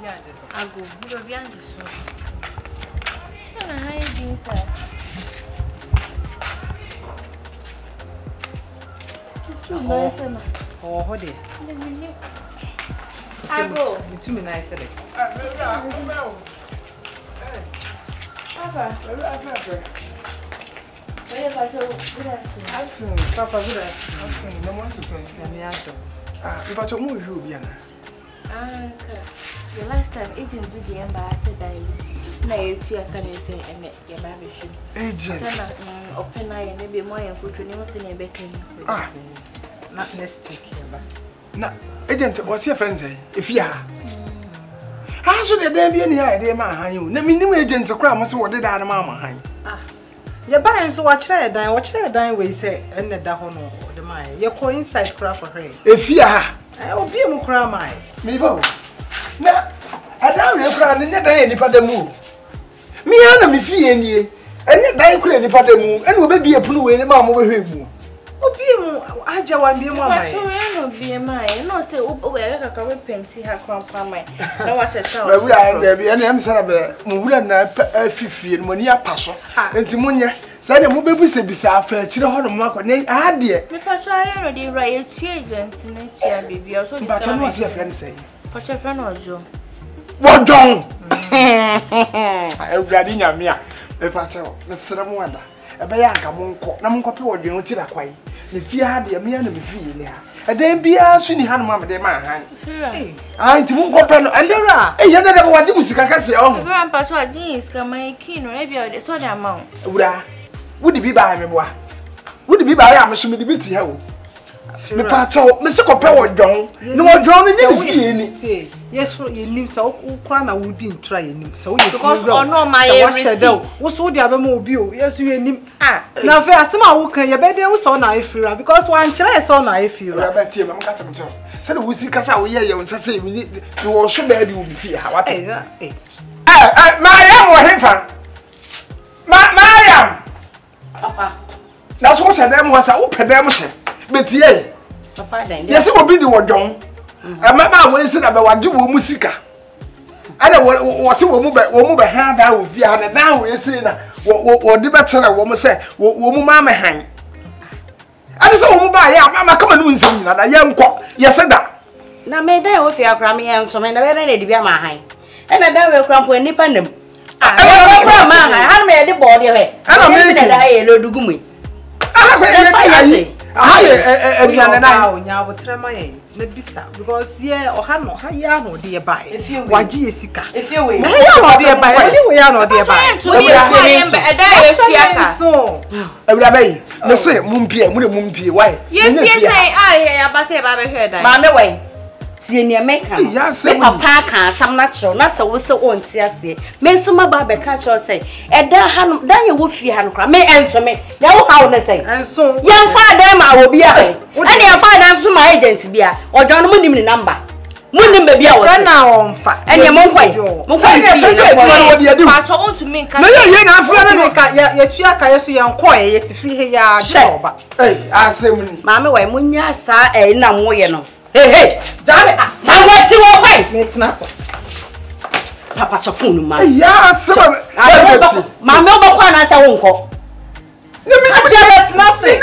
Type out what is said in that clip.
I go. You be on this one. And how you doing, sir? Oh, hold it. I go. You too nice today. Papa. Papa, good afternoon. No one to say. You got to move you, Biana. The last time agent did the ambassador died. Now you can say, and your baby should. Agent. Open eye and maybe more and food to never see a baking. Ah, not next week. Now, agent, what's your friend say? If you are. How should there be any idea, man? You let me know agent to cry. What's what did I, Mamma? Ah, you're buying so watch her die, we say, and the Dahono, the mine. You're going inside crap for her. If you are, I will be a cry, my. Me both. Now, I don't know, and yet I ain't part the move. Me, I'm a fee and ye, and yet I couldn't part the move, and will be a blue in the mom over here. I just want to be more. I be mine. No, say, oh, I can't paint her crump for mine. No, I said, we are there, and I'm sorry, Mula, Fifi, and Monia Passion, and Timonia. Say the mobile say beside fair children on Marco, nay, ah, dear. Because I already write agent in nature, baby, also, but I was your friend say. What's your friend or Joe? What done? I'm ready now, Mia. The patrol, the Saramwanda. A bayanka monko, Namunko, or the Otila Quay. If you had the Mian of the field, and then be a swinging hand, Mamma de Man. I to Munko Pano, and there are a young never what you can say. Oh, Grandpa's what these come my king, or maybe the soda amount. Would it be by me? Would it be by Amazon to be here? The patrol, Mr. Copper, John, no more drawing any. Yes, you live so Crana wouldn't try him. So you because no my shadow. What's all the other mobile? Yes, you and ah. Now, fair some who can your bed was on I feel because one chance on I feel. I bet him, I'm got him. So we see Casa, we hear you and say, we need to also bad you will be fear. What Mariam or him? Mariam! Papa. That's what I them was a open them. But yeah, yes, it will be the word done. And my mama will say about what do musica. And what you will move a hand out with you, and now we say what the better woman say, what mamma hang. And so, Mamma, come and win something, and a young cock. Yes, and that. Now, may I with your crammy and some and I need to be my high. And I don't crumple any pandem. I made the body of it. I don't mean that I do gummy. Because yeah, Ohemaa, how you are dear by. If you waji esika. If you will, dear by. We are not dear by. So, Everybody, let's say Mumpie, why? Yes, I about say about her. Mamma way. Senior maker, yes, papa, some natural, not so so on TSC. Men so my barber catch or say, and then you will fear and cry. May answer me. Now, how they say, and so young father, I will be a and your father to my agent be a or John Munnim number. Munnim be a friend now on fat, and your mom way. What do you do? I told to me, you're not friend, your chiaka, so young quiet, yet to feel here, job. Hey, I say, Mamma, why Munya sa a no. Hey, damn it! Somewhere to away. Make nothing. Papa's a fool, man. Yes, Mamma, I won't call. Let me just nothing.